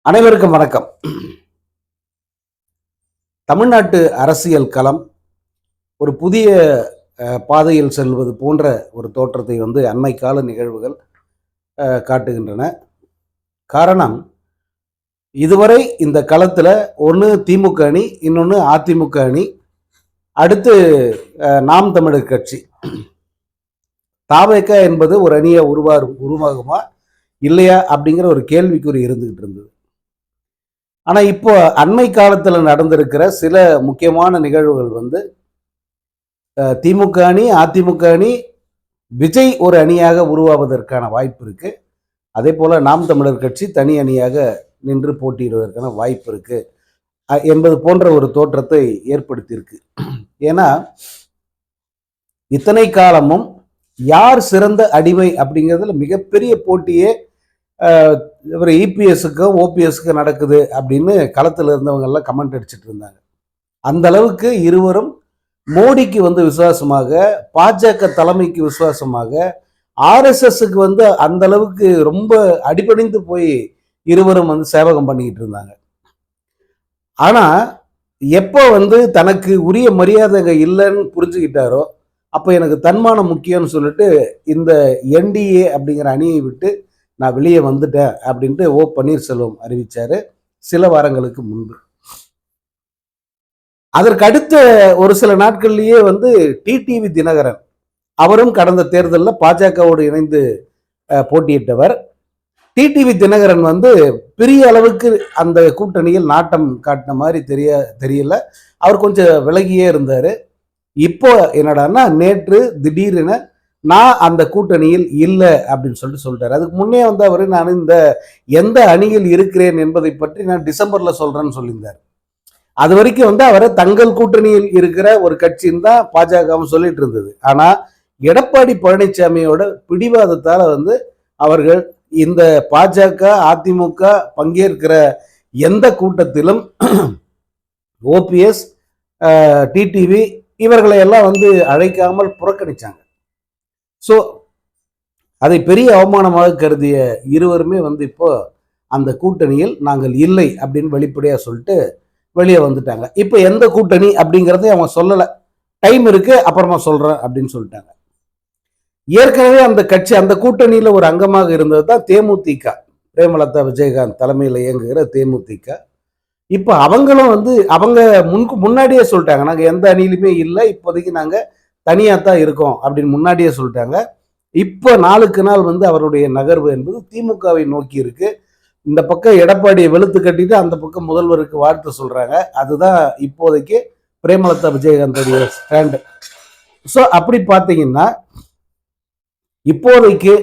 அனைவருக்கும் வணக்கம். தமிழ்நாட்டு அரசியல் களம் ஒரு புதிய பாதையில் செல்வது போன்ற ஒரு தோற்றத்தை அண்மை கால நிகழ்வுகள் காட்டுகின்றன. காரணம், இதுவரை இந்த களத்தில் ஒன்று திமுக அணி, இன்னொன்று அதிமுக அணி, அடுத்து நாம் தமிழர் கட்சி. தாவேக என்பது ஒரு அணியை உருவாகுமா இல்லையா அப்படிங்கிற ஒரு கேள்விக்குறி இருந்துகிட்டு இருந்தது. ஆனால் இப்போ அண்மை காலத்தில் நடந்திருக்கிற சில முக்கியமான நிகழ்வுகள் திமுக அணி, அதிமுக அணி, விஜய் ஒரு அணியாக உருவாவதற்கான வாய்ப்பு இருக்கு. அதே போல நாம் தமிழர் கட்சி தனி அணியாக நின்று போட்டியிடுவதற்கான வாய்ப்பு இருக்கு என்பது போன்ற ஒரு தோற்றத்தை ஏற்படுத்தியிருக்கு. ஏன்னா இத்தனை காலமும் யார் சிறந்த அடிமை அப்படிங்கிறதுல மிகப்பெரிய போட்டியே இவர் இபிஎஸ்க்கும் ஓபிஎஸ்க்கும் நடக்குது அப்படின்னு களத்தில் இருந்தவங்க எல்லாம் கமெண்ட் அடிச்சுட்டு இருந்தாங்க. அந்த அளவுக்கு இருவரும் மோடிக்கு விசுவாசமாக, பாஜக தலைமைக்கு விசுவாசமாக, ஆர்எஸ்எஸ்க்கு அந்த அளவுக்கு ரொம்ப அடிபணிந்து போய் இருவரும் சேவகம் பண்ணிக்கிட்டு இருந்தாங்க. ஆனா எப்போ தனக்கு உரிய மரியாதை இல்லைன்னு புரிஞ்சுக்கிட்டாரோ அப்போ எனக்கு தன்மானம் முக்கியம்னு சொல்லிட்டு இந்த என்டிஏ அப்படிங்கிற அணியை விட்டு நான் வெளியே வந்துட்டேன் அப்படின்ட்டு ஓ பன்னீர்செல்வம் அறிவிச்சாரு சில வாரங்களுக்கு முன்பு. அதற்கு அடுத்த ஒரு சில நாட்கள்லயே டிடிவி தினகரன் அவரும் கடந்த தேர்தலில் பாஜகவோடு இணைந்து போட்டியிட்டவர். டிடிவி தினகரன் பெரிய அளவுக்கு அந்த கூட்டணியில் நாட்டம் காட்டின மாதிரி தெரியல. அவர் கொஞ்சம் விலகியே இருந்தார். இப்போ என்னடான்னா நேற்று திடீரென நான் அந்த கூட்டணியில் இல்லை அப்படின்னு சொல்லிட்டாரு. அதுக்கு முன்னே அவர் நான் இந்த எந்த அணியில் இருக்கிறேன் என்பதை பற்றி நான் டிசம்பர்ல சொல்றேன்னு சொல்லியிருந்தார். அது வரைக்கும் அவரை தங்கள் கூட்டணியில் இருக்கிற ஒரு கட்சின்னு தான் பாஜகவும் சொல்லிட்டு இருந்தது. ஆனா எடப்பாடி பழனிசாமியோட பிடிவாதத்தால அவர்கள் இந்த பாஜக அதிமுக பங்கேற்கிற எந்த கூட்டத்திலும் ஓபிஎஸ் டிடிவி இவர்களை எல்லாம் அழைக்காமல் புறக்கணிச்சாங்க. ஸோ அதை பெரிய அவமானமாக கருதிய இருவருமே இப்போ அந்த கூட்டணியில் நாங்கள் இல்லை அப்படின்னு வெளிப்படையாக சொல்லிட்டு வெளியே வந்துட்டாங்க. இப்போ எந்த கூட்டணி அப்படிங்கிறத அவங்க சொல்லலை. டைம் இருக்கு, அப்புறமா சொல்றேன் அப்படின்னு சொல்லிட்டாங்க. ஏற்கனவே அந்த கட்சி அந்த கூட்டணியில் ஒரு அங்கமாக இருந்தது தான் தேமுதிக, பிரேமலதா விஜயகாந்த் தலைமையில் இயங்குகிற தேமுதிக. இப்போ அவங்களும் அவங்க முன்னாடியே சொல்லிட்டாங்க, நாங்கள் எந்த அணியிலுமே இல்லை, இப்போதைக்கு நாங்கள் தனியாக தான் இருக்கோம் அப்படின்னு முன்னாடியே சொல்லிட்டாங்க. இப்போ நாளுக்கு நாள் அவருடைய நகர்வு என்பது திமுகவை நோக்கி இருக்கு. இந்த பக்கம் எடப்பாடியை வெளுத்து கட்டிட்டு அந்த பக்கம் முதல்வருக்கு வாழ்த்து சொல்றாங்க. அதுதான் இப்போதைக்கு பிரேமலதா விஜயகாந்தோடைய ஸ்டாண்டு. ஸோ அப்படி பார்த்தீங்கன்னா இப்போதைக்கு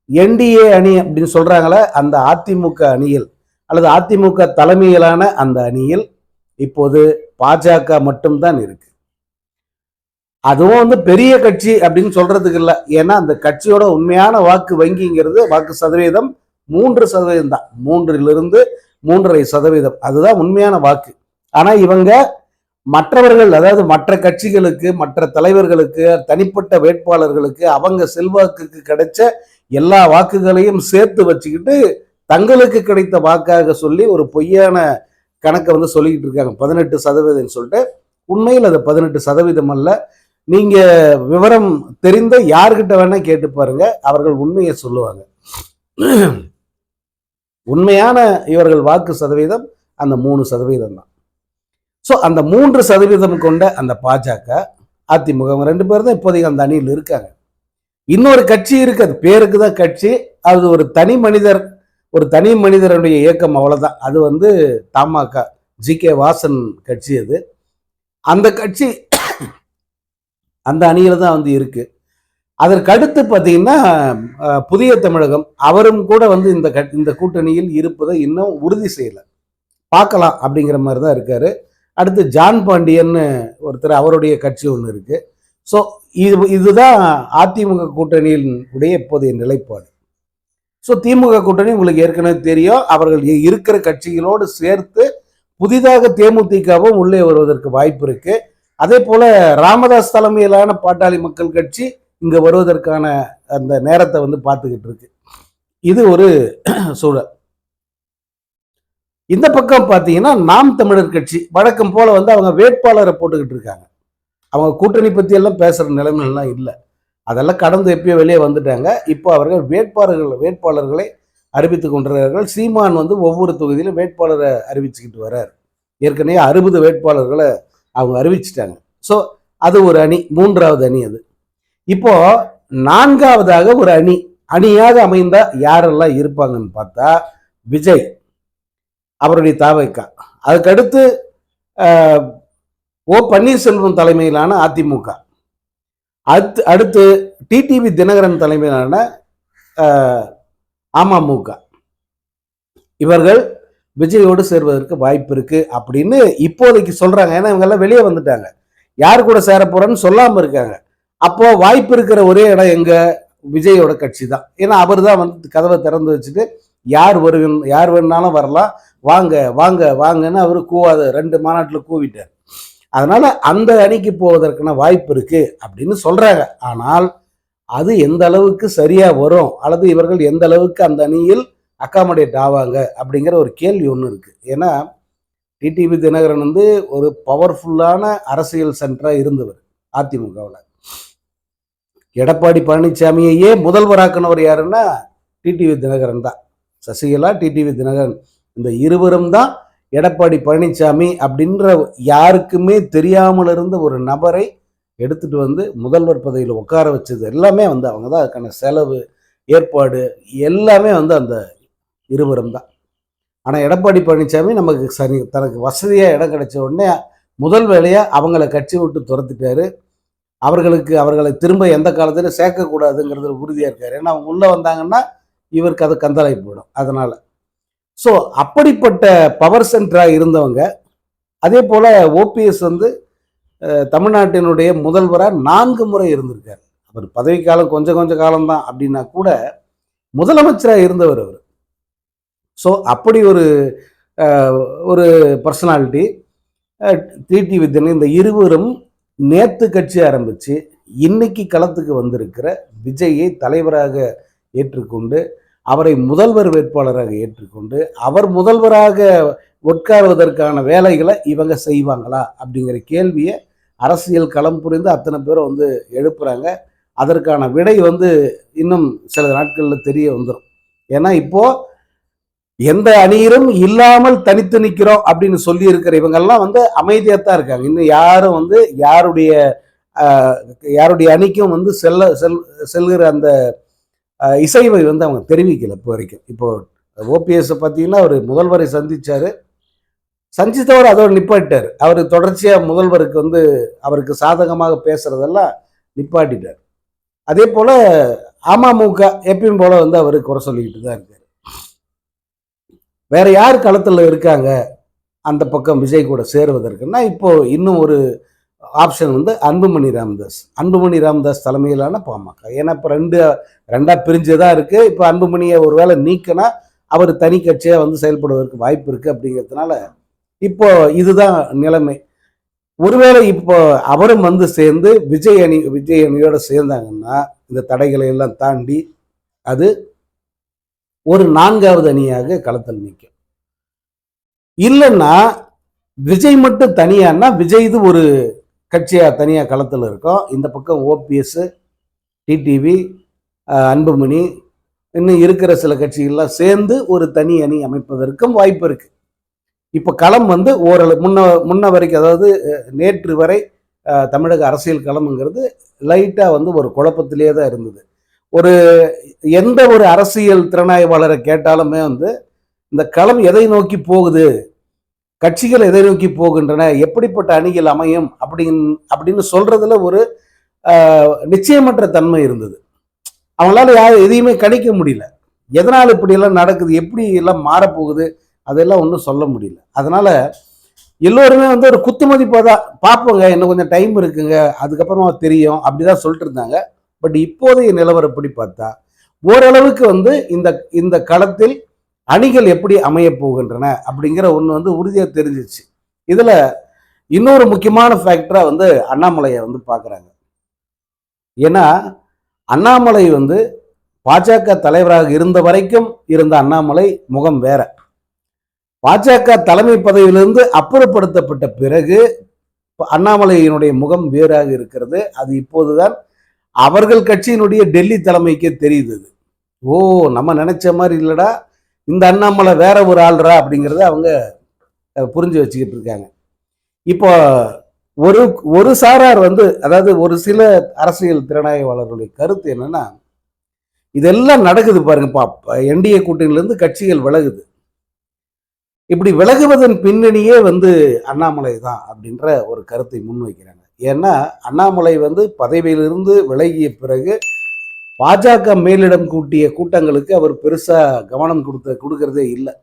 என்டிஏ அணி அப்படின்னு சொல்றாங்களே அந்த அதிமுக அணியில் அல்லது அதிமுக தலைமையிலான அந்த அணியில் இப்போது பாஜக மட்டும்தான் இருக்கு. அதுவும் பெரிய கட்சி அப்படின்னு சொல்றதுக்கு இல்லை. ஏன்னா அந்த கட்சியோட உண்மையான வாக்கு வங்கிங்கிறது வாக்கு சதவீதம் 3% தான். 3லிருந்து 3.5%, அதுதான் உண்மையான வாக்கு. ஆனா இவங்க மற்றவர்கள், அதாவது மற்ற கட்சிகளுக்கு, மற்ற தலைவர்களுக்கு, தனிப்பட்ட வேட்பாளர்களுக்கு அவங்க செல்வாக்குக்கு கிடைச்ச எல்லா வாக்குகளையும் சேர்த்து வச்சுக்கிட்டு தங்களுக்கு கிடைத்த வாக்காக சொல்லி ஒரு பொய்யான கணக்கை சொல்லிக்கிட்டு இருக்காங்க. 18% சொல்லிட்டு உண்மையில் அது 18% அல்ல. நீங்க விவரம் தெரிந்த யார்கிட்ட வேணா கேட்டு பாருங்க, அவர்கள் உண்மையை சொல்லுவாங்க. உண்மையான இவர்கள் வாக்கு சதவீதம் அந்த 3% தான். ஸோ அந்த 3% கொண்ட அந்த பாஜக அதிமுக 2 பேர் தான் இப்போதைக்கு அந்த அணியில் இருக்காங்க. இன்னொரு கட்சி இருக்கு, அது பேருக்கு தான் கட்சி. அது ஒரு தனி மனிதருடைய இயக்கம், அவ்வளவுதான். அது தமாக ஜி.கே. வாசன் கட்சி. அது அந்த கட்சி அந்த அணியில தான் இருக்கு. அதற்கு அடுத்து பார்த்தீங்கன்னா புதிய தமிழகம், அவரும் கூட இந்த கூட்டணியில் இருப்பதை இன்னும் உறுதி செய்யலை, பார்க்கலாம் அப்படிங்கிற மாதிரி தான் இருக்காரு. அடுத்து ஜான் பாண்டியன்னு ஒருத்தர், அவருடைய கட்சி ஒன்று இருக்கு. ஸோ இதுதான் அதிமுக கூட்டணியின் உடைய இப்போதைய நிலைப்பாடு. ஸோ திமுக கூட்டணி உங்களுக்கு ஏற்கனவே தெரியும், அவர்கள் இருக்கிற கட்சிகளோடு சேர்த்து புதிதாக தேமுதிகவும் உள்ளே வருவதற்கு வாய்ப்பு இருக்கு. அதே போல ராமதாஸ் தலைமையிலான பாட்டாளி மக்கள் கட்சி இங்க வருவதற்கான அந்த நேரத்தை பார்த்துக்கிட்டு இருக்கு. இது ஒரு சூழல். இந்த பக்கம் பார்த்தீங்கன்னா நாம் தமிழர் கட்சி வழக்கம் போல வந்து அவங்க வேட்பாளரை போட்டுக்கிட்டு இருக்காங்க. அவங்க கூட்டணி பத்தி எல்லாம் பேசுற நிலைமைலாம் இல்லை. அதெல்லாம் கடந்து எப்பயோ வெளியே வந்துட்டாங்க. இப்போ அவர்கள் வேட்பாளர்களை அறிவித்துக் கொண்டிருக்கிறார்கள். சீமான் வந்து ஒவ்வொரு தொகுதியிலும் வேட்பாளரை அறிவிச்சுக்கிட்டு வர்றார். ஏற்கனவே 60 வேட்பாளர்களை அவங்க அறிவிச்சிட்டாங்க. ஸோ அது ஒரு அணி, 3வது அணி அது. இப்போ 4வதாக ஒரு அணியாக அமைந்தா யாரெல்லாம் இருப்பாங்கன்னு பார்த்தா விஜய், அவருடைய தாவைக்கா, அதுக்கடுத்து ஓ பன்னீர்செல்வம் தலைமையிலான அதிமுக, அடுத்து டிடிவி தினகரன் தலைமையிலான அமமுக, இவர்கள் விஜயோடு சேர்வதற்கு வாய்ப்பு இருக்கு அப்படின்னு இப்போதைக்கு சொல்றாங்க. ஏன்னா இவங்க எல்லாம் வெளியே வந்துட்டாங்க, யார் கூட சேர போறன்னு சொல்லாம இருக்காங்க. அப்போ வாய்ப்பு இருக்கிற ஒரே இடம் எங்க? விஜயோட கட்சி தான். ஏன்னா அவர் தான் வந்து கதவை திறந்து வச்சுட்டு யார் வேணுனாலும் வரலாம், வாங்க வாங்க வாங்கன்னு அவரு கூவாத 2 மாநாட்டில் கூவிட்டார். அதனால அந்த அணிக்கு போவதற்கான வாய்ப்பு இருக்கு அப்படின்னு சொல்றாங்க. ஆனால் அது எந்த அளவுக்கு சரியா வரும், அல்லது இவர்கள் எந்த அளவுக்கு அந்த அணியில் அக்காமடேட் ஆவாங்க அப்படிங்கிற ஒரு கேள்வி ஒன்று இருக்கு. ஏன்னா டிடிவி தினகரன் வந்து ஒரு பவர்ஃபுல்லான அரசியல் சென்டரா இருந்தவர் அதிமுகவில். எடப்பாடி பழனிசாமியையே முதல்வராக்கினவர் யாருன்னா டிடிவி தினகரன் தான். சசிகலா, டிடிவி தினகரன், இந்த இருவரும் தான் எடப்பாடி பழனிசாமி அப்படின்ற யாருக்குமே தெரியாமல் இருந்த ஒரு நபரை எடுத்துட்டு வந்து முதல்வர் பதவியில் உட்கார வச்சது எல்லாமே வந்து அவங்க தான். அதுக்கான செலவு, ஏற்பாடு எல்லாமே வந்து அந்த இருவரும் தான். ஆனால் எடப்பாடி பழனிசாமி நமக்கு தனக்கு வசதியாக இடம் கிடைச்ச உடனே முதல் வேலையாக அவங்கள கட்சி விட்டு துரத்திட்டாரு. அவர்களை திரும்ப எந்த காலத்திலும் சேர்க்கக்கூடாதுங்கிறது உறுதியாக இருக்காரு. ஏன்னா அவங்க உள்ளே வந்தாங்கன்னா இவருக்கு அது கந்தலாகி போயிடும். அதனால ஸோ அப்படிப்பட்ட பவர் சென்டராக இருந்தவங்க. அதே போல் ஓபிஎஸ் வந்து தமிழ்நாட்டினுடைய முதல்வராக 4 முறை இருந்திருக்கார். அவர் பதவிக்காலம் கொஞ்சம் காலம்தான் அப்படின்னா கூட முதலமைச்சராக இருந்தவர் அவர். ஸோ அப்படி ஒரு பர்சனாலிட்டி டிடிவி தினகரன். இந்த இருவரும் நேத்து கட்சி ஆரம்பித்து இன்னைக்கு களத்துக்கு வந்திருக்கிற விஜயை தலைவராக ஏற்றுக்கொண்டு, அவரை முதல்வர் வேட்பாளராக ஏற்றுக்கொண்டு, அவர் முதல்வராக உட்காருவதற்கான வேலைகளை இவங்க செய்வாங்களா அப்படிங்கிற கேள்வியை அரசியல் களம் புரிந்து அத்தனை பேரும் வந்து எழுப்புறாங்க. அதற்கான விடை வந்து இன்னும் சில நாட்களில் தெரிய வந்துடும். ஏன்னா இப்போ எந்த அணியிலும் இல்லாமல் தனித்து நிற்கிறோம் அப்படின்னு சொல்லி இருக்கிற இவங்கெல்லாம் வந்து அமைதியாத்தான் இருக்காங்க. இன்னும் யாரும் வந்து யாருடைய அணிக்கும் வந்து செல்கிற அந்த இசைவை வந்து அவங்க தெரிவிக்கல இப்போ வரைக்கும். இப்போ ஓபிஎஸ் பார்த்தீங்கன்னா அவர் முதல்வரை சந்தித்தவர் அதோட நிப்பாட்டிட்டார். அவர் தொடர்ச்சியாக முதல்வருக்கு வந்து அவருக்கு சாதகமாக பேசுறதெல்லாம் நிப்பாட்டிட்டார். அதே போல அமமுக எப்பயும் போல வந்து அவர் குறை சொல்லிக்கிட்டு தான் இருக்காரு. வேற யார் களத்தில் இருக்காங்க அந்த பக்கம் விஜய் கூட சேருவதற்குன்னா இப்போ இன்னும் ஒரு ஆப்ஷன் வந்து அன்புமணி ராமதாஸ் தலைமையிலான பாமக. ஏன்னா இப்போ ரெண்டா பிரிஞ்சுதான் இருக்கு. இப்போ அன்புமணியை ஒரு வேளை நீக்கினா அவர் தனி கட்சியாக வந்து செயல்படுவதற்கு வாய்ப்பு இருக்கு. அப்படிங்கிறதுனால இப்போ இதுதான் நிலைமை. ஒருவேளை இப்போ அவரும் வந்து சேர்ந்து விஜய் அணியோட சேர்ந்தாங்கன்னா இந்த தடைகளை எல்லாம் தாண்டி அது ஒரு 4வது அணியாக களத்தில் நிற்கும். இல்லைன்னா விஜய் மட்டும் தனியானா விஜய் இது ஒரு கட்சியா தனியா களத்தில் இருக்கும். இந்த பக்கம் ஓபிஎஸ், டிடிவி, அன்புமணி, இன்னும் இருக்கிற சில கட்சிகள்லாம் சேர்ந்து ஒரு தனி அணி அமைப்பதற்கும் வாய்ப்பு இருக்கு. இப்போ களம் வந்து ஓரளவு முன்ன வரைக்கும், அதாவது நேற்று வரை தமிழக அரசியல் களம்ங்கிறது லைட்டா வந்து ஒரு குழப்பத்திலே தான் இருந்தது. எந்த ஒரு அரசியல் திறனாய்வாளரை கேட்டாலுமே வந்து இந்த களம் எதை நோக்கி போகுது, கட்சிகள் எதை நோக்கி போகின்றன, எப்படிப்பட்ட அணிகள் அமையும் அப்படின்னு சொல்றதுல ஒரு நிச்சயமற்ற தன்மை இருந்தது. அவங்களால எதையுமே கணிக்க முடியல. எதனால் இப்படி எல்லாம் நடக்குது, எப்படி எல்லாம் மாறப்போகுது, அதெல்லாம் ஒன்றும் சொல்ல முடியல. அதனால எல்லோருமே வந்து ஒரு குத்துமதிப்பாக தான் பார்ப்போங்க, இன்னும் கொஞ்சம் டைம் இருக்குங்க, அதுக்கப்புறமா தெரியும் அப்படிதான் சொல்லிட்டு இருந்தாங்க. பட் இப்போதைய நிலவரப்படி பார்த்தா ஓரளவுக்கு வந்து இந்த களத்தில் அணிகள் எப்படி அமைய போகின்றன அப்படிங்கிற ஒன்று வந்து உறுதியாக தெரிஞ்சிச்சு. இதுல இன்னொரு முக்கியமான ஃபேக்டரா வந்து அண்ணாமலையை வந்து பார்க்குறாங்க. ஏன்னா அண்ணாமலை வந்து பாஜக தலைவராக இருந்த வரைக்கும் இருந்த அண்ணாமலை முகம் வேற. பாஜக தலைமை பதவியிலிருந்து அப்புறப்படுத்தப்பட்ட பிறகு அண்ணாமலையினுடைய முகம் வேறாக இருக்கிறது. அது இப்போதுதான் அவர்கள் கட்சியினுடைய டெல்லி தலைமைக்கே தெரியுது. ஓ, நம்ம நினைச்ச மாதிரி இல்லடா, இந்த அண்ணாமலை வேற ஒரு ஆள்ரா அப்படிங்கிறத அவங்க புரிஞ்சு வச்சுக்கிட்டு இருக்காங்க. இப்போ ஒரு ஒரு சாரார் அதாவது ஒரு சில அரசியல் திறனாய்வாளர்களுடைய கருத்து என்னன்னா, இதெல்லாம் நடக்குது பாருங்கப்பா, என்டிஏ கூட்டணியிலிருந்து கட்சிகள் விலகுது. இப்படி விலகுவதன் பின்னணியே அண்ணாமலை தான் அப்படின்ற ஒரு கருத்தை முன்வைக்கிறாங்க. ஏன்னா அண்ணாமலை பதவியிலிருந்து விலகிய பிறகு பாஜக மேலிடம் கூட்டிய கூட்டங்களுக்கு அவர் பெருசா கவனம் கொடுக்கறதே இல்லை.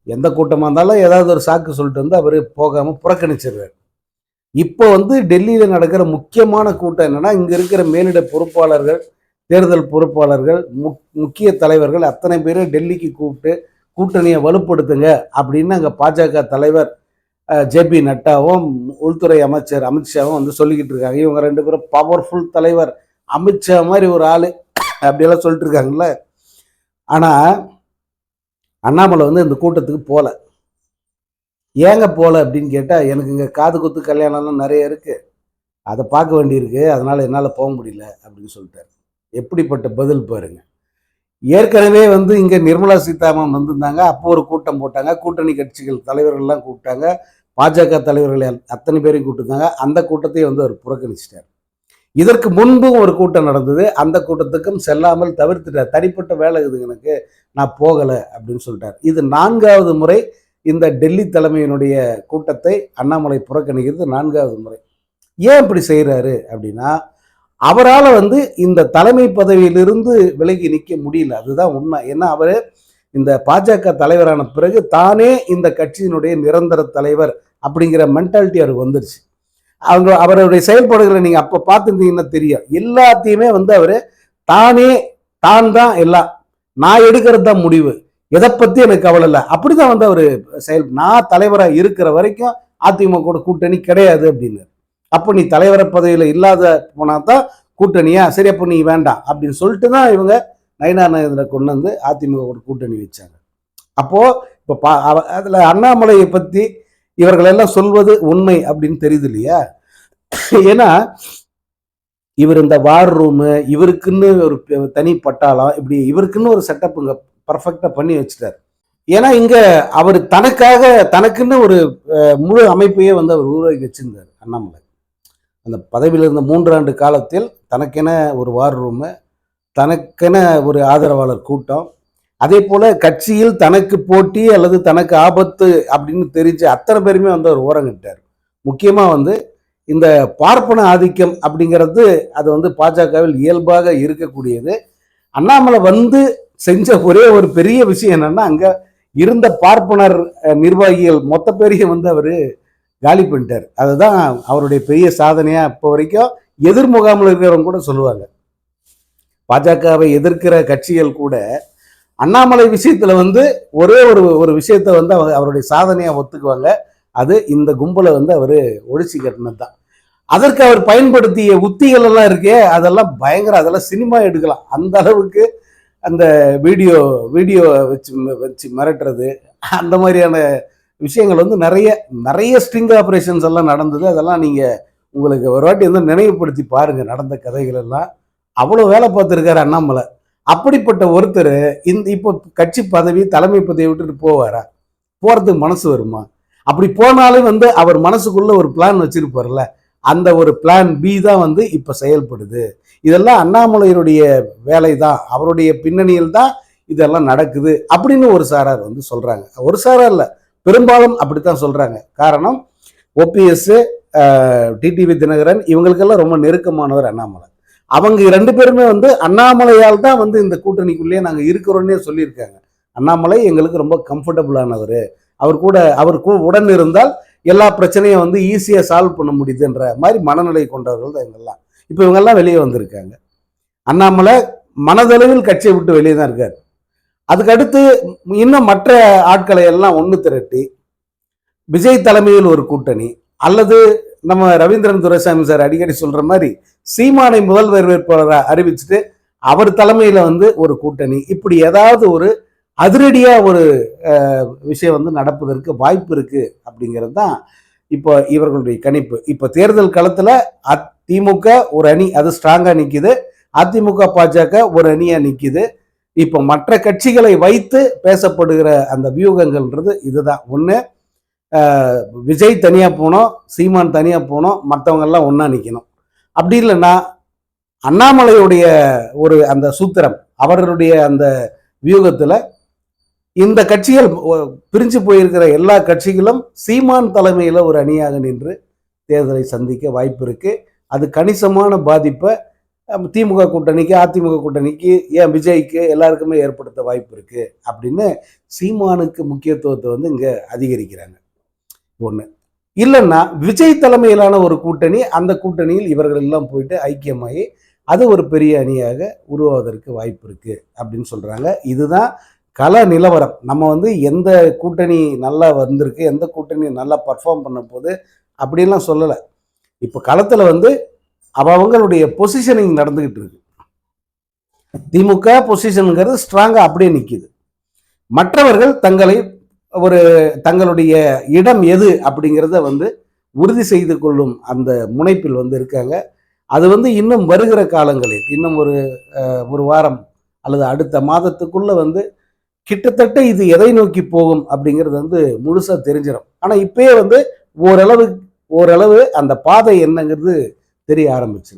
எந்த கூட்டமாக இருந்தாலும் ஏதாவது ஒரு சாக்கு சொல்லிட்டு அவர் போகாம புறக்கணிச்சிடுறாரு. இப்போ டெல்லியில நடக்கிற முக்கியமான கூட்டம் என்னன்னா, இங்க இருக்கிற மேலிட பொறுப்பாளர்கள், தேர்தல் பொறுப்பாளர்கள், முக்கிய தலைவர்கள் அத்தனை பேரும் டெல்லிக்கு கூப்பிட்டு கூட்டணியை வலுப்படுத்துங்க அப்படின்னு அங்கே பாஜக தலைவர் ஜேபி நட்டாவும் உள்துறை அமைச்சர் அமித்ஷாவும் சொல்லிக்கிட்டு இருக்காங்க. இவங்க ரெண்டு பேரும் பவர்ஃபுல் தலைவர், அமித்ஷா மாதிரி ஒரு ஆளு அப்படியெல்லாம் சொல்லிட்டு இருக்காங்கல்ல. ஆனா அண்ணாமலை இந்த கூட்டத்துக்கு போல. ஏங்க போல அப்படின்னு கேட்டா, எனக்கு இங்க காது குத்து கல்யாணம்லாம் நிறைய இருக்கு, அதை பார்க்க வேண்டியிருக்கு, அதனால என்னால் போக முடியல அப்படின்னு சொல்லிட்டாரு. எப்படிப்பட்ட பதில் பாருங்க. ஏற்கனவே இங்க நிர்மலா சீதாராமன் வந்திருந்தாங்க, அப்போ ஒரு கூட்டம் போட்டாங்க, கூட்டணி கட்சிகள் தலைவர்கள்லாம் கூப்பிட்டாங்க, பாஜக தலைவர்கள் அத்தனை பேரையும் கூப்பிட்டுருந்தாங்க. அந்த கூட்டத்தையும் அவர் புறக்கணிச்சிட்டார். இதற்கு முன்பும் ஒரு கூட்டம் நடந்தது, அந்த கூட்டத்துக்கும் செல்லாமல் தவிர்த்துட்டார். தனிப்பட்ட வேலை இது எனக்கு, நான் போகலை அப்படின்னு சொல்லிட்டார். இது 4வது முறை இந்த டெல்லி தலைமையினுடைய கூட்டத்தை அண்ணாமலை புறக்கணிக்கிறது 4வது முறை. ஏன் இப்படி செய்யறாரு அப்படின்னா, அவரால் இந்த தலைமை பதவியிலிருந்து விலகி நிற்க முடியல. அதுதான் உண்மை. ஏன்னா அவர் இந்த பாஜக தலைவரான பிறகு தானே இந்த கட்சியினுடைய நிரந்தர தலைவர் அப்படிங்கிற மென்டாலிட்டி அவருக்கு வந்துருச்சு. அவருடைய செயல்பாடுகளை நீங்க அப்ப பார்த்துருந்தீங்கன்னா தெரியும். எல்லாத்தையுமே அவர் தானே தான் எல்லாம், நான் எடுக்கிறது தான் முடிவு, எதை பத்தி எனக்கு கவலை இல்லை, அப்படிதான் அவர் நான் தலைவராக இருக்கிற வரைக்கும் அதிமுக கூட்டணி கிடையாது அப்படின்னு. அப்போ நீ தலைவர பதவியில் இல்லாத போனாதான் கூட்டணியா, சரி அப்போ நீ வேண்டாம் அப்படின்னு சொல்லிட்டு தான் இவங்க நயினா நாகேந்திரனை கொண்டு அதிமுக ஒரு கூட்டணி வச்சாங்க. அப்போ இப்போ அதுல அண்ணாமலையை பத்தி இவர்கள் எல்லாம் சொல்வது உண்மை அப்படின்னு தெரியுது இல்லையா? ஏன்னா இவர் இந்த வார் ரூமு, இவருக்குன்னு ஒரு தனி பட்டாளம், இப்படி இவருக்குன்னு ஒரு செட்டப் இங்க பர்ஃபெக்டா பண்ணி வச்சுட்டார். ஏன்னா இங்க அவர் தனக்குன்னு ஒரு முழு அமைப்பையே அவர் உருவாக்கி வச்சிருந்தார் அண்ணாமலை. அந்த பதவியில் இருந்த 3 ஆண்டு காலத்தில் தனக்கென ஒரு வார் ரூமு, தனக்கென ஒரு ஆதரவாளர் கூட்டம், அதே போல கட்சியில் தனக்கு போட்டி அல்லது தனக்கு ஆபத்து அப்படின்னு தெரிஞ்ச அத்தனை பேருமே அவர் ஓரங்கிட்டார். முக்கியமா இந்த பார்ப்பன ஆதிக்கம் அப்படிங்கிறது அது பாஜகவில் இயல்பாக இருக்கக்கூடியது. அண்ணாமலை செஞ்ச ஒரே ஒரு பெரிய விஷயம் என்னன்னா, அங்க இருந்த பார்ப்பனர் நிர்வாகிகள் மொத்த பேரையும் அவரு காலி பண்ணிட்டார். அதுதான் அவருடைய பெரிய சாதனையா இப்போ வரைக்கும் எதிர்முகாமில் இருக்கிறவங்க கூட சொல்லுவாங்க. பாஜகவை எதிர்க்கிற கட்சிகள் கூட அண்ணாமலை விஷயத்துல ஒரே ஒரு விஷயத்த அவருடைய சாதனையா ஒத்துக்குவாங்க. அது இந்த கும்பலை அவரு ஒழிச்சு கட்டினது தான். அதற்கு அவர் பயன்படுத்திய உத்திகள் எல்லாம் இருக்கே, அதெல்லாம் பயங்கர, அதெல்லாம் சினிமா எடுக்கலாம். அந்த அளவுக்கு அந்த வீடியோ வச்சு மிரட்டுறது, அந்த மாதிரியான விஷயங்கள் நிறைய ஸ்ட்ரிங் ஆப்ரேஷன்ஸ் எல்லாம் நடந்தது. அதெல்லாம் நீங்க உங்களுக்கு ஒரு வாட்டி நினைவுபடுத்தி பாருங்க. நடந்த கதைகள் எல்லாம் அவ்வளோ வேலை பார்த்துருக்காரு அண்ணாமலை. அப்படிப்பட்ட ஒருத்தர் இப்போ கட்சி பதவி, தலைமை பதவியை விட்டுட்டு போவாரா? போறதுக்கு மனசு வருமா? அப்படி போனாலும் அவர் மனசுக்குள்ள ஒரு பிளான் வச்சிருப்பார்ல, அந்த ஒரு பிளான் பி தான் இப்ப செயல்படுது. இதெல்லாம் அண்ணாமலையினுடைய வேலை தான், அவருடைய பின்னணியில் தான் இதெல்லாம் நடக்குது அப்படின்னு ஒரு சாரார் சொல்றாங்க. ஒரு சாரார் இல்ல, பெரும்பாலும் அப்படித்தான் சொல்றாங்க. காரணம், ஓபிஎஸ், டிடிவி தினகரன் இவங்களுக்கெல்லாம் ரொம்ப நெருக்கமானவர் அண்ணாமலை. அவங்க 2 பேருமே அண்ணாமலையால் தான் இந்த கூட்டணிக்குள்ளேயே நாங்க இருக்கிறோன்னே சொல்லியிருக்காங்க. அண்ணாமலை எங்களுக்கு ரொம்ப கம்ஃபர்டபுளானவர், அவர் உடன் இருந்தால் எல்லா பிரச்சனையும் ஈஸியா சால்வ் பண்ண முடியுதுன்ற மாதிரி மனநிலை கொண்டவர்கள் தான் இவங்கெல்லாம். இப்போ இவங்கெல்லாம் வெளியே வந்திருக்காங்க. அண்ணாமலை மனதளவில் கட்சியை விட்டு வெளியே தான் இருக்காரு. அதுக்கடுத்து இன்னும் மற்ற ஆட்களை எல்லாம் ஒன்று திரட்டி விஜய் தலைமையில் ஒரு கூட்டணி, அல்லது நம்ம ரவீந்திரன் துரைசாமி சார் அடிக்கடி சொல்ற மாதிரி சீமானை முதல்வர் வேட்பாளராக அறிவிச்சுட்டு அவர் தலைமையில ஒரு கூட்டணி, இப்படி ஏதாவது ஒரு அதிரடியா ஒரு விஷயம் வந்து நடப்பதற்கு வாய்ப்பு இருக்கு அப்படிங்கிறது தான் இப்போ இவர்களுடைய கணிப்பு. இப்போ தேர்தல் களத்துல திமுக ஒரு அணி அது ஸ்ட்ராங்கா நிக்குது, அதிமுக பாஜக ஒரு அணியா நிக்குது. இப்போ மற்ற கட்சிகளை வைத்து பேசப்படுகிற அந்த வியூகங்கள்ன்றது இதுதான். ஒண்ணு விஜய் தனியா போனோம், சீமான் தனியா போனோம், மற்றவங்க எல்லாம் ஒன்னா நிக்கணும். அப்படி இல்லைன்னா அண்ணாமலையுடைய ஒரு அந்த சூத்திரம், அவர்களுடைய அந்த வியூகத்துல இந்த கட்சிகள் பிரிஞ்சு போயிருக்கிற எல்லா கட்சிகளும் சீமான் தலைமையில ஒரு அணியாக நின்று தேர்தலை சந்திக்க வாய்ப்பு இருக்கு. அது கணிசமான பாதிப்பை திமுக கூட்டணிக்கு, அதிமுக கூட்டணிக்கு, ஏன் விஜய்க்கு எல்லாருக்குமே ஏற்படுத்த வாய்ப்பு இருக்கு அப்படின்னு சீமானுக்கு முக்கியத்துவத்தை வந்து இங்க அதிகரிக்கிறாங்க. ஒண்ணு இல்லைன்னா விஜய் தலைமையிலான ஒரு கூட்டணி, அந்த கூட்டணியில் இவர்கள் எல்லாம் போயிட்டு ஐக்கியமாகி அது ஒரு பெரிய அணியாக உருவாவதற்கு வாய்ப்பு இருக்கு அப்படின்னு சொல்றாங்க. இதுதான் கள நிலவரம். நம்ம வந்து எந்த கூட்டணி நல்லா வந்திருக்கு, எந்த கூட்டணி நல்லா பர்ஃபார்ம் பண்ண போது அப்படின்லாம் சொல்லலை. இப்போ களத்தில் வந்து அவங்களுடைய பொசிஷனிங் நடந்துகிட்டு இருக்கு. திமுக பொசிஷனுங்கிறது ஸ்ட்ராங்கா அப்படியே நிற்கிது. மற்றவர்கள் தங்களுடைய இடம் எது அப்படிங்கிறத வந்து உறுதி செய்து கொள்ளும் அந்த முனைப்பில் வந்து இருக்காங்க. அது வந்து இன்னும் வருகிற காலங்களில், இன்னும் ஒரு வாரம் அல்லது அடுத்த மாதத்துக்குள்ள வந்து கிட்டத்தட்ட இது எதை நோக்கி போகும் அப்படிங்கிறது வந்து முழுசா தெரிஞ்சிடும். ஆனா இப்பயே வந்து ஓரளவு அந்த பாதை என்னங்கிறது தெரிய ஆரம்பிச்சு.